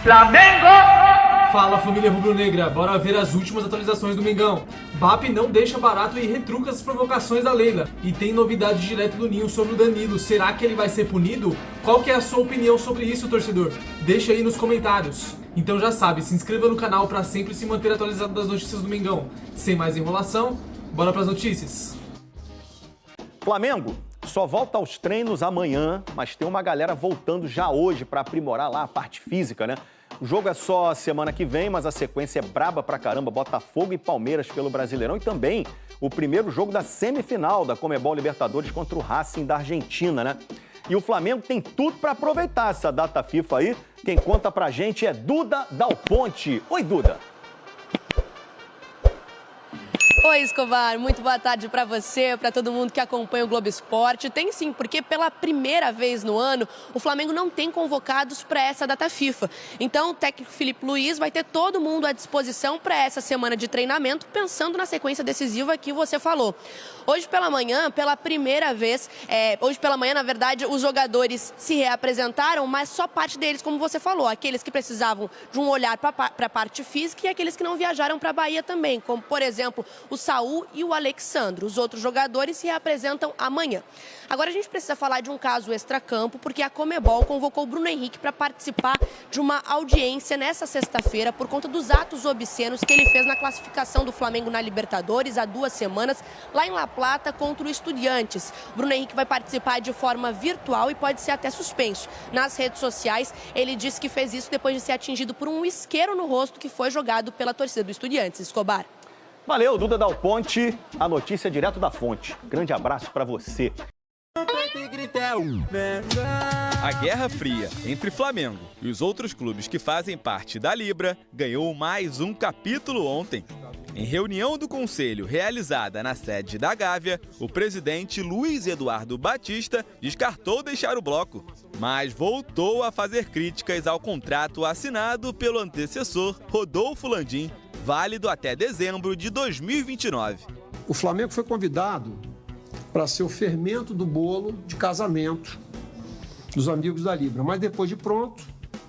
Flamengo! Fala, família rubro-negra, bora ver as últimas atualizações do Mengão. BAP não deixa barato e retruca as provocações da Leila. E tem novidade direto do Ninho sobre o Danilo. Será que ele vai ser punido? Qual que é a sua opinião sobre isso, torcedor? Deixa aí nos comentários. Então já sabe, se inscreva no canal para sempre se manter atualizado das notícias do Mengão. Sem mais enrolação, bora para as notícias. Flamengo só volta aos treinos amanhã, mas tem uma galera voltando já hoje para aprimorar lá a parte física, né? O jogo é só semana que vem, mas a sequência é braba pra caramba. Botafogo e Palmeiras pelo Brasileirão e também o primeiro jogo da semifinal da Conmebol Libertadores contra o Racing da Argentina, né? E o Flamengo tem tudo para aproveitar essa data FIFA aí. Quem conta pra gente é Duda Dal Ponte. Oi, Duda. Oi, Escobar, muito boa tarde para você, para todo mundo que acompanha o Globo Esporte. Tem sim, porque pela primeira vez no ano, o Flamengo não tem convocados para essa data FIFA. Então, o técnico Filipe Luiz vai ter todo mundo à disposição para essa semana de treinamento, pensando na sequência decisiva que você falou. Hoje pela manhã, pela primeira vez, na verdade, os jogadores se reapresentaram, mas só parte deles, como você falou, aqueles que precisavam de um olhar para a parte física e aqueles que não viajaram para a Bahia também, como, por exemplo, o Saul e o Alexandre. Os outros jogadores se reapresentam amanhã. Agora a gente precisa falar de um caso extracampo, porque a Conmebol convocou o Bruno Henrique para participar de uma audiência nessa sexta-feira por conta dos atos obscenos que ele fez na classificação do Flamengo na Libertadores há 2 semanas, lá em La Plata contra o Estudiantes. O Bruno Henrique vai participar de forma virtual e pode ser até suspenso. Nas redes sociais, ele disse que fez isso depois de ser atingido por um isqueiro no rosto que foi jogado pela torcida do Estudiantes. Escobar. Valeu, Duda Dal Ponte. A notícia é direto da fonte. Grande abraço para você. A Guerra Fria entre Flamengo e os outros clubes que fazem parte da Libra ganhou mais um capítulo ontem. Em reunião do Conselho realizada na sede da Gávea, o presidente Luiz Eduardo Batista descartou deixar o bloco, mas voltou a fazer críticas ao contrato assinado pelo antecessor Rodolfo Landim, válido até dezembro de 2029. O Flamengo foi convidado para ser o fermento do bolo de casamento dos amigos da Libra, mas depois de pronto,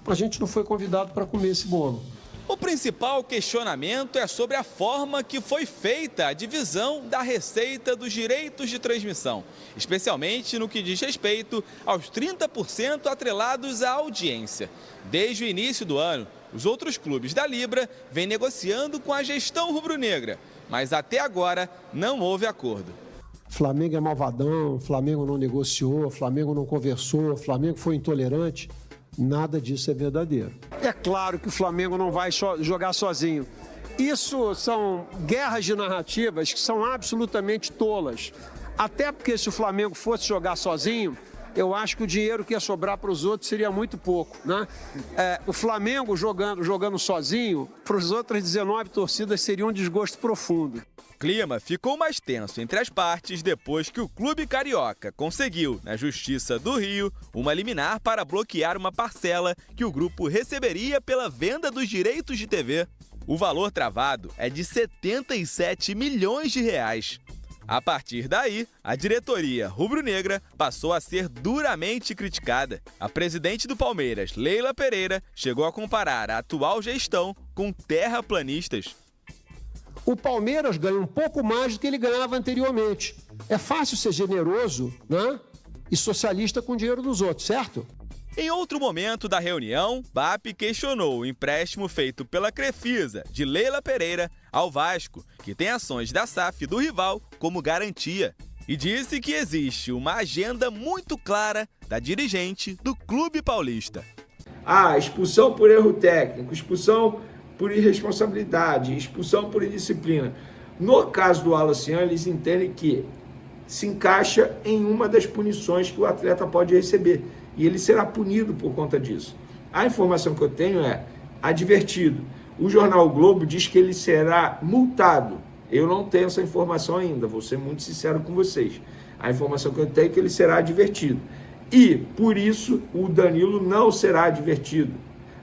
a gente não foi convidado para comer esse bolo. O principal questionamento é sobre a forma que foi feita a divisão da receita dos direitos de transmissão, especialmente no que diz respeito aos 30% atrelados à audiência. Desde o início do ano, os outros clubes da Libra vêm negociando com a gestão rubro-negra, mas até agora não houve acordo. Flamengo é malvadão, Flamengo não negociou, Flamengo não conversou, Flamengo foi intolerante. Nada disso é verdadeiro. É claro que o Flamengo não vai jogar sozinho. Isso são guerras de narrativas que são absolutamente tolas. Até porque se o Flamengo fosse jogar sozinho, eu acho que o dinheiro que ia sobrar para os outros seria muito pouco, né? O Flamengo jogando sozinho, para as outras 19 torcidas seria um desgosto profundo. O clima ficou mais tenso entre as partes depois que o clube carioca conseguiu, na Justiça do Rio, uma liminar para bloquear uma parcela que o grupo receberia pela venda dos direitos de TV. O valor travado é de 77 milhões de reais. A partir daí, a diretoria rubro-negra passou a ser duramente criticada. A presidente do Palmeiras, Leila Pereira, chegou a comparar a atual gestão com terraplanistas. O Palmeiras ganha um pouco mais do que ele ganhava anteriormente. É fácil ser generoso, né? E socialista com o dinheiro dos outros, certo? Em outro momento da reunião, BAP questionou o empréstimo feito pela Crefisa, de Leila Pereira, ao Vasco, que tem ações da SAF do rival como garantia. E disse que existe uma agenda muito clara da dirigente do clube paulista. Expulsão por erro técnico, expulsão por irresponsabilidade, expulsão por indisciplina. No caso do Wallace, eles entendem que se encaixa em uma das punições que o atleta pode receber. E ele será punido por conta disso. A informação que eu tenho é advertido. O jornal o Globo diz que ele será multado. Eu não tenho essa informação ainda, vou ser muito sincero com vocês. A informação que eu tenho é que ele será advertido. E, por isso, o Danilo não será advertido.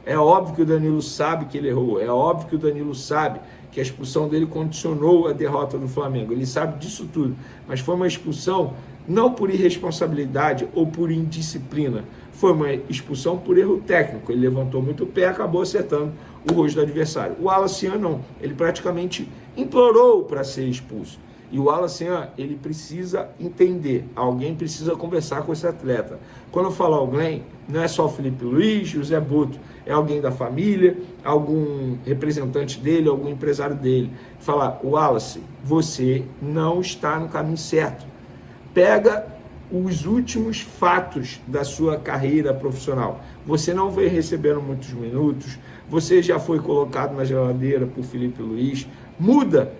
É óbvio que o Danilo sabe que ele errou, é óbvio que o Danilo sabe que a expulsão dele condicionou a derrota do Flamengo. Ele sabe disso tudo, mas foi uma expulsão não por irresponsabilidade ou por indisciplina. Foi uma expulsão por erro técnico. Ele levantou muito o pé e acabou acertando o rosto do adversário. O Wallace Yan não. Ele praticamente implorou para ser expulso. E o Wallace Yan, ele precisa entender. Alguém precisa conversar com esse atleta. Quando eu falo alguém, não é só o Felipe Luiz, José Boto. É alguém da família, algum representante dele, algum empresário dele. Falar, Wallace, você não está no caminho certo. Pega os últimos fatos da sua carreira profissional. Você não vem recebendo muitos minutos, você já foi colocado na geladeira por Felipe Luiz. Muda.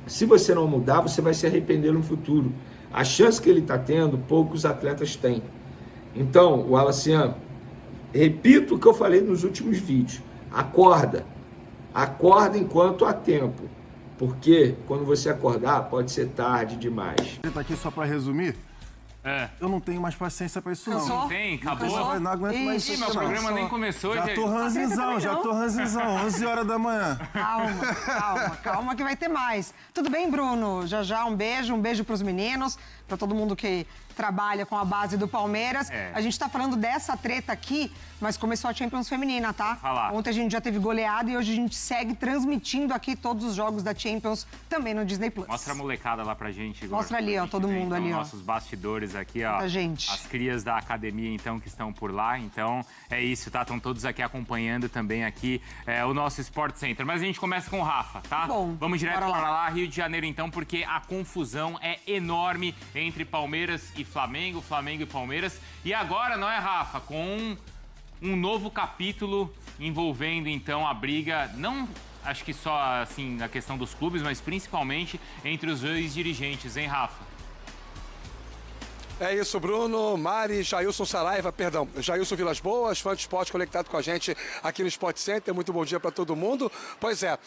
Se você não mudar, você vai se arrepender no futuro. A chance que ele está tendo, poucos atletas têm. Então, o Wallace Yan, repito o que eu falei nos últimos vídeos. Acorda. Acorda enquanto há tempo. Porque quando você acordar, pode ser tarde demais. Ele tá aqui só para resumir. Eu não tenho mais paciência pra isso, não. Não tem? Acabou? Não aguento mais isso. Meu programa nem começou, já gente. tô ranzinzão, 11 horas da manhã. Calma que vai ter mais. Tudo bem, Bruno? Já um beijo pros meninos, pra todo mundo que trabalha com a base do Palmeiras. A gente tá falando dessa treta aqui, mas começou a Champions Feminina, tá? Ontem a gente já teve goleada e hoje a gente segue transmitindo aqui todos os jogos da Champions também no Disney Plus. Mostra a molecada lá pra gente, Igor. Mostra ali, ó, todo mundo ali, ó. Nossos bastidores aqui, ó. A gente. As crias da academia, então, que estão por lá. Então, é isso, tá? Estão todos aqui acompanhando também aqui o nosso Sport Center. Mas a gente começa com o Rafa, tá? Bom, vamos direto para lá, Rio de Janeiro, então, porque a confusão é enorme entre Palmeiras e Flamengo, Flamengo e Palmeiras. E agora, não é, Rafa? Com um novo capítulo envolvendo, então, a briga, não acho que só, assim, na questão dos clubes, mas principalmente entre os dois dirigentes, hein, Rafa? É isso, Bruno, Mari, Jailson Saraiva, perdão, Jailson Vilas Boas, fã de esporte conectado com a gente aqui no Sport Center. Muito bom dia para todo mundo. Pois é,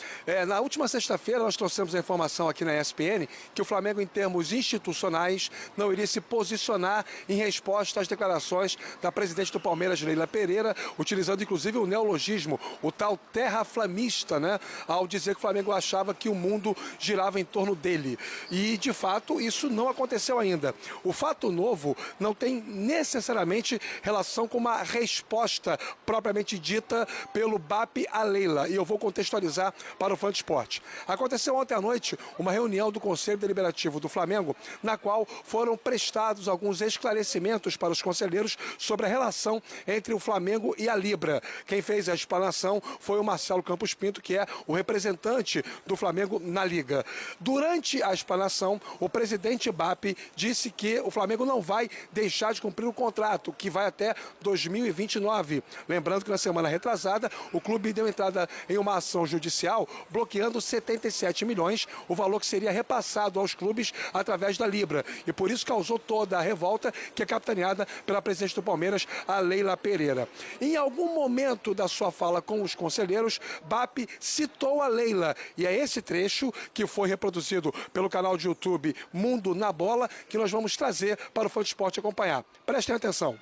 na última sexta-feira nós trouxemos a informação aqui na ESPN que o Flamengo, em termos institucionais, não iria se posicionar em resposta às declarações da presidente do Palmeiras, Leila Pereira, utilizando inclusive o neologismo, o tal terraflamista, né, ao dizer que o Flamengo achava que o mundo girava em torno dele. E, de fato, isso não aconteceu ainda. O fato novo não tem necessariamente relação com uma resposta propriamente dita pelo BAP a Leila. E eu vou contextualizar para o fã de esporte. Aconteceu ontem à noite uma reunião do Conselho Deliberativo do Flamengo, na qual foram prestados alguns esclarecimentos para os conselheiros sobre a relação entre o Flamengo e a Libra. Quem fez a explanação foi o Marcelo Campos Pinto, que é o representante do Flamengo na Liga. Durante a explanação, o presidente BAP disse que o Flamengo não vai deixar de cumprir o contrato, que vai até 2029. Lembrando que na semana retrasada, o clube deu entrada em uma ação judicial bloqueando 77 milhões, o valor que seria repassado aos clubes através da Libra. E por isso causou toda a revolta que é capitaneada pela presidente do Palmeiras, a Leila Pereira. Em algum momento da sua fala com os conselheiros, BAP citou a Leila. E é esse trecho que foi reproduzido pelo canal de YouTube Mundo na Bola que nós vamos trazer para o fã de esporte acompanhar. Prestem atenção.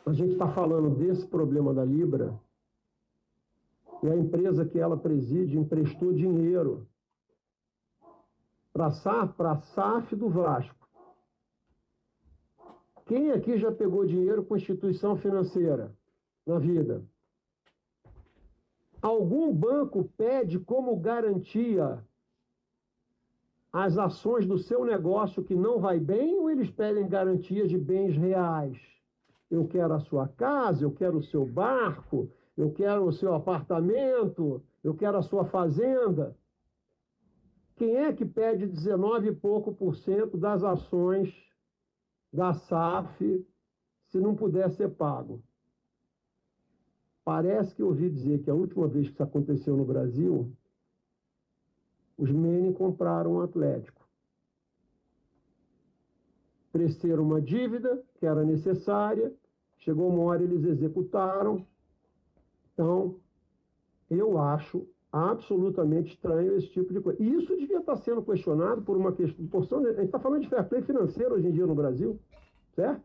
A gente está falando desse problema da Libra e a empresa que ela preside emprestou dinheiro para a SAF do Vasco. Quem aqui já pegou dinheiro com instituição financeira na vida? Algum banco pede como garantia as ações do seu negócio que não vai bem, ou eles pedem garantia de bens reais? Eu quero a sua casa, eu quero o seu barco, eu quero o seu apartamento, eu quero a sua fazenda. Quem é que pede 19 e pouco % das ações da SAF se não puder ser pago? Parece que eu ouvi dizer que a última vez que isso aconteceu no Brasil, os Mene compraram um Atlético. Cresceram uma dívida que era necessária, chegou uma hora eles executaram. Então, eu acho absolutamente estranho esse tipo de coisa. E isso devia estar sendo questionado por uma porção... A gente está falando de fair play financeiro hoje em dia no Brasil, certo?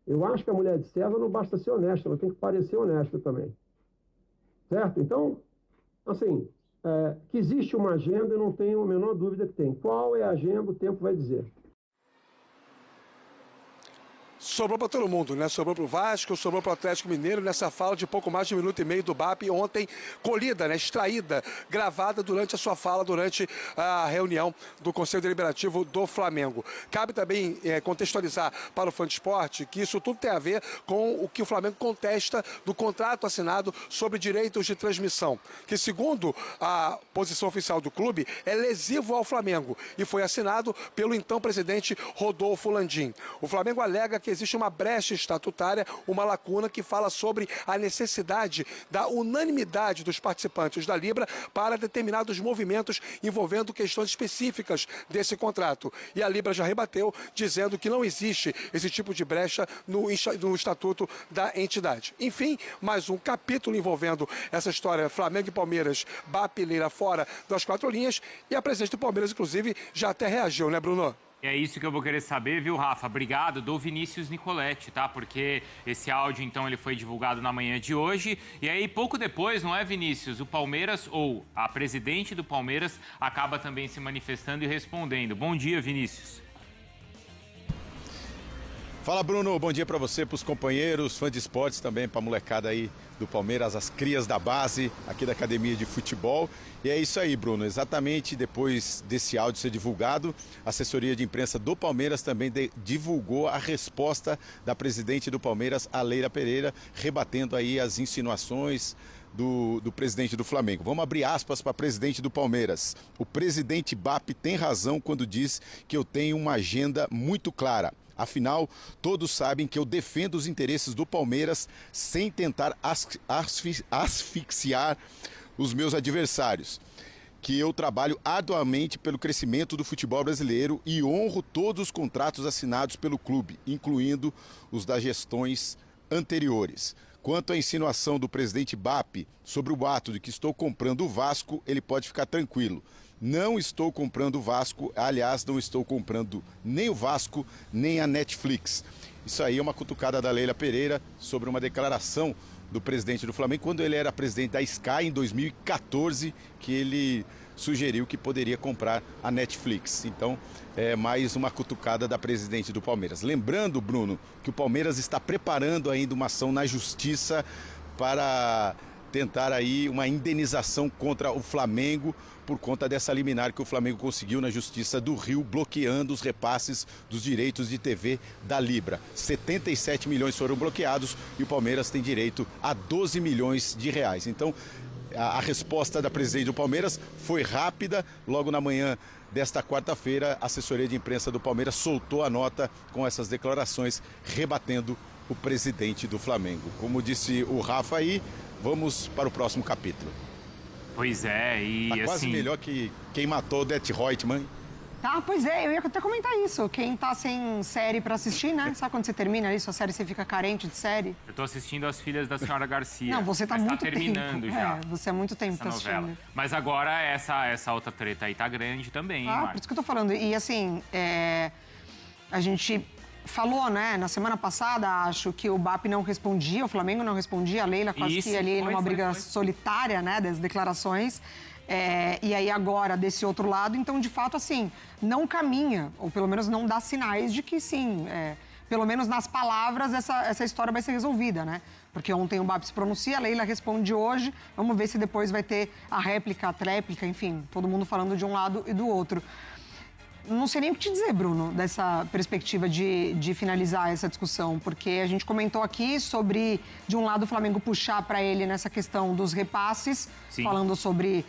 Eu acho que a mulher de César não basta ser honesta, ela tem que parecer honesta também. Certo? Então, assim... que existe uma agenda, eu não tenho a menor dúvida que tem. Qual é a agenda, o tempo vai dizer. sobrou para todo mundo, né? Sobrou para o Vasco, sobrou para o Atlético Mineiro nessa fala de pouco mais de 1 minuto e meio do BAP ontem, colhida, né? Extraída, gravada durante a sua fala, durante a reunião do Conselho Deliberativo do Flamengo. Cabe também contextualizar para o fã de esporte que isso tudo tem a ver com o que o Flamengo contesta do contrato assinado sobre direitos de transmissão, que segundo a posição oficial do clube é lesivo ao Flamengo e foi assinado pelo então presidente Rodolfo Landim. O Flamengo alega que existe uma brecha estatutária, uma lacuna que fala sobre a necessidade da unanimidade dos participantes da Libra para determinados movimentos envolvendo questões específicas desse contrato. E a Libra já rebateu, dizendo que não existe esse tipo de brecha no estatuto da entidade. Enfim, mais um capítulo envolvendo essa história Flamengo e Palmeiras, BAP e Leila fora das 4 linhas, e a presidente do Palmeiras, inclusive, já até reagiu, né, Bruno? É isso que eu vou querer saber, viu, Rafa? Obrigado, do Vinícius Nicoletti, tá? Porque esse áudio, então, ele foi divulgado na manhã de hoje. E aí, pouco depois, não é, Vinícius? O Palmeiras, ou a presidente do Palmeiras, acaba também se manifestando e respondendo. Bom dia, Vinícius. Fala, Bruno. Bom dia para você, para os companheiros, fã de esportes também, para a molecada aí do Palmeiras, as crias da base aqui da Academia de Futebol. E é isso aí, Bruno. Exatamente depois desse áudio ser divulgado, a assessoria de imprensa do Palmeiras também divulgou a resposta da presidente do Palmeiras, a Leila Pereira, rebatendo aí as insinuações do presidente do Flamengo. Vamos abrir aspas para a presidente do Palmeiras. O presidente BAP tem razão quando diz que eu tenho uma agenda muito clara. Afinal, todos sabem que eu defendo os interesses do Palmeiras sem tentar asfixiar os meus adversários. Que eu trabalho arduamente pelo crescimento do futebol brasileiro e honro todos os contratos assinados pelo clube, incluindo os das gestões anteriores. Quanto à insinuação do presidente BAP sobre o ato de que estou comprando o Vasco, ele pode ficar tranquilo. Não estou comprando o Vasco, aliás, não estou comprando nem o Vasco, nem a Netflix. Isso aí é uma cutucada da Leila Pereira sobre uma declaração do presidente do Flamengo, quando ele era presidente da Sky em 2014, que ele sugeriu que poderia comprar a Netflix. Então, é mais uma cutucada da presidente do Palmeiras. Lembrando, Bruno, que o Palmeiras está preparando ainda uma ação na Justiça para tentar aí uma indenização contra o Flamengo por conta dessa liminar que o Flamengo conseguiu na Justiça do Rio, bloqueando os repasses dos direitos de TV da Libra. 77 milhões foram bloqueados e o Palmeiras tem direito a 12 milhões de reais. Então, a resposta da presidente do Palmeiras foi rápida. Logo na manhã desta quarta-feira, a assessoria de imprensa do Palmeiras soltou a nota com essas declarações, rebatendo o presidente do Flamengo. Como disse o Rafa aí, vamos para o próximo capítulo. Pois é, e tá quase assim... melhor que quem matou o Det Reutemann. Tá, pois é, eu ia até comentar isso. Quem tá sem série pra assistir, né? Sabe quando você termina ali, sua série, você fica carente de série? Eu tô assistindo As Filhas da Senhora Garcia. Não, você tá mas muito tá terminando tempo. já. Você há muito tempo essa tá novela. assistindo. Mas agora essa outra treta aí tá grande também, hein, Por isso que eu tô falando. E assim, a gente falou, né, na semana passada, acho que o BAP não respondia, o Flamengo não respondia, a Leila quase que ali numa briga solitária, né, das declarações. E aí agora, desse outro lado, então, de fato, assim, não caminha, ou pelo menos não dá sinais de que sim, pelo menos nas palavras, essa história vai ser resolvida, né? Porque ontem o BAP se pronuncia, a Leila responde hoje, vamos ver se depois vai ter a réplica, a tréplica, enfim, todo mundo falando de um lado e do outro. Não sei nem o que te dizer, Bruno, dessa perspectiva de finalizar essa discussão, porque a gente comentou aqui sobre, de um lado, o Flamengo puxar para ele nessa questão dos repasses, sim, falando sobre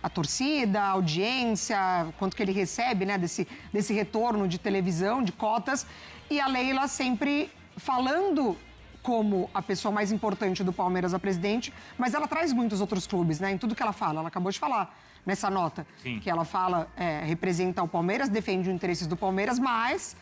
a torcida, a audiência, quanto que ele recebe, né, desse retorno de televisão, de cotas, e a Leila sempre falando como a pessoa mais importante do Palmeiras, a presidente, mas ela traz muitos outros clubes, né, em tudo que ela fala. Ela acabou de falar nessa nota, sim, que ela fala, representa o Palmeiras, defende os interesses do Palmeiras, mas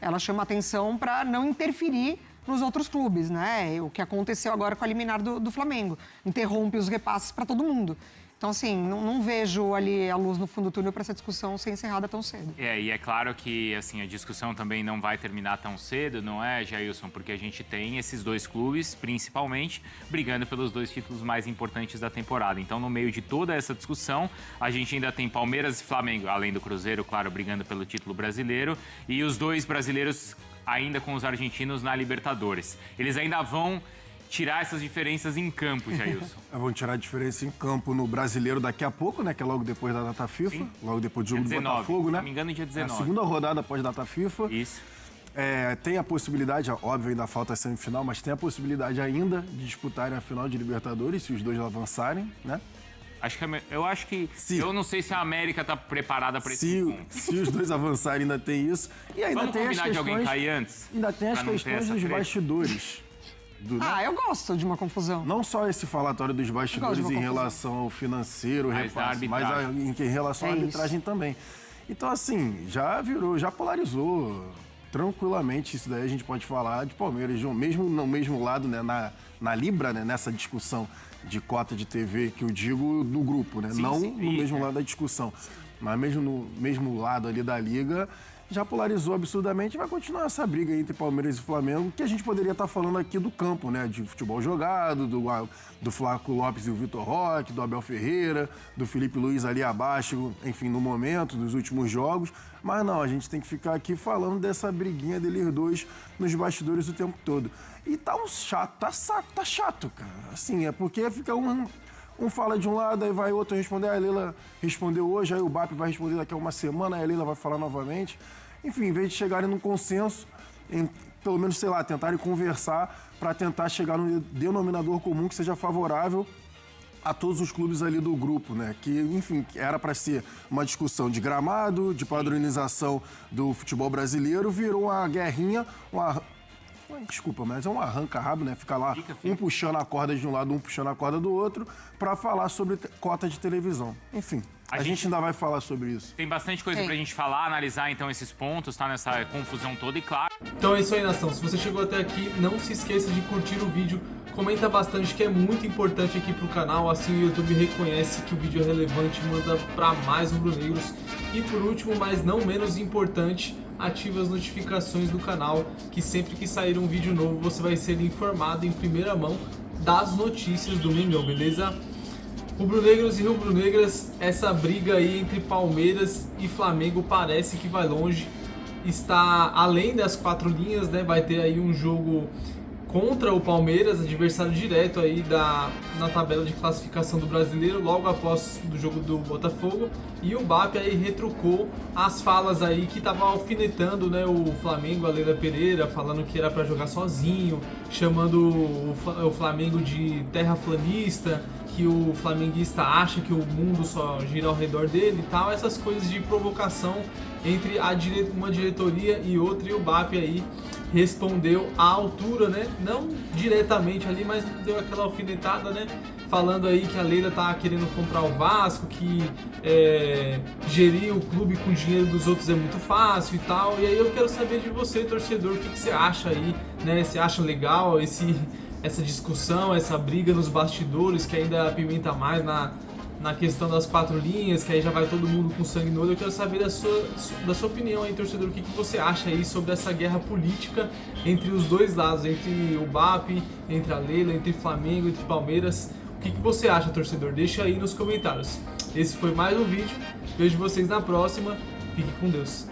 ela chama atenção para não interferir nos outros clubes, né? O que aconteceu agora com a liminar do Flamengo. Interrompe os repasses para todo mundo. Então, assim, não vejo ali a luz no fundo do túnel para essa discussão ser encerrada tão cedo. E é claro que, assim, a discussão também não vai terminar tão cedo, não é, Jailson? Porque a gente tem esses dois clubes, principalmente, brigando pelos 2 títulos mais importantes da temporada. Então, no meio de toda essa discussão, a gente ainda tem Palmeiras e Flamengo, além do Cruzeiro, claro, brigando pelo título brasileiro. E os 2 brasileiros ainda com os argentinos na Libertadores. Eles ainda vão tirar essas diferenças em campo, Jailson. Vão tirar a diferença em campo no Brasileiro daqui a pouco, né? Que é logo depois da data FIFA. Sim. Logo depois do jogo do Botafogo, né? Se não me engano, dia 19. É a segunda rodada após data FIFA. Isso. Tem a possibilidade, óbvio, ainda falta a semifinal, mas tem a possibilidade ainda de disputarem a final de Libertadores, se os dois avançarem, né? Eu acho que... Eu não sei se a América está preparada para esse ponto. Se os dois avançarem, ainda tem isso. E ainda Vamos tem combinar as questões, de alguém cair antes? Ainda tem as questões dos bastidores. Eu gosto de uma confusão. Não só esse falatório dos bastidores em relação ao financeiro, repasse, mas em relação à arbitragem também. Então, assim, já polarizou tranquilamente. Isso daí a gente pode falar de Palmeiras, mesmo no mesmo lado, né, na Libra, né, nessa discussão de cota de TV, que eu digo do grupo, né? Não no mesmo lado da discussão, mas mesmo no mesmo lado ali da Liga, já polarizou absurdamente e vai continuar essa briga entre Palmeiras e Flamengo, que a gente poderia estar falando aqui do campo, né? De futebol jogado, do Flaco Lopes e o Vitor Roque, do Abel Ferreira, do Felipe Luiz ali abaixo, enfim, no momento, dos últimos jogos. Mas não, a gente tem que ficar aqui falando dessa briguinha deles dois nos bastidores o tempo todo. E tá tá chato, cara. Assim, é porque fica um fala de um lado, aí vai outro responder. A Leila respondeu hoje, aí o BAP vai responder daqui a uma semana, aí a Leila vai falar novamente. Enfim, em vez de chegarem num consenso, pelo menos, sei lá, tentarem conversar para tentar chegar num denominador comum que seja favorável a todos os clubes ali do grupo, né? Que, enfim, era para ser uma discussão de gramado, de padronização do futebol brasileiro, virou uma guerrinha, desculpa, mas é um arranca-rabo, né? Fica lá, um puxando a corda de um lado, um puxando a corda do outro, para falar sobre cota de televisão. Enfim, a gente ainda vai falar sobre isso. Tem bastante coisa pra gente falar, analisar então esses pontos, tá? Nessa confusão toda e claro. Então é isso aí, nação. Se você chegou até aqui, não se esqueça de curtir o vídeo, comenta bastante, que é muito importante aqui pro canal, assim o YouTube reconhece que o vídeo é relevante e manda pra mais rubro-negros. E por último, mas não menos importante, ative as notificações do canal, que sempre que sair um vídeo novo você vai ser informado em primeira mão das notícias do Mengão, beleza? Rubro-negros e rubro-negras, essa briga aí entre Palmeiras e Flamengo parece que vai longe, está além das 4 linhas, né? Vai ter aí um jogo contra o Palmeiras, adversário direto aí na tabela de classificação do Brasileiro, logo após do jogo do Botafogo, e o BAP aí retrucou as falas aí que tava alfinetando, né, o Flamengo, a Leila Pereira, falando que era para jogar sozinho, chamando o Flamengo de terraplanista, que o flamenguista acha que o mundo só gira ao redor dele e tal, essas coisas de provocação entre uma diretoria e outra, e o BAP aí respondeu à altura, né? Não diretamente ali, mas deu aquela alfinetada, né? Falando aí que a Leila tá querendo comprar o Vasco, que gerir o clube com o dinheiro dos outros é muito fácil e tal. E aí eu quero saber de você, torcedor, o que você acha aí, né? Você acha legal essa discussão, essa briga nos bastidores, que ainda apimenta mais na questão das 4 linhas, que aí já vai todo mundo com sangue no olho? Eu quero saber da sua opinião aí, torcedor, o que você acha aí sobre essa guerra política entre os dois lados, entre o BAP, entre a Leila, entre Flamengo, entre Palmeiras. O que você acha, torcedor? Deixa aí nos comentários. Esse foi mais um vídeo, vejo vocês na próxima, fique com Deus.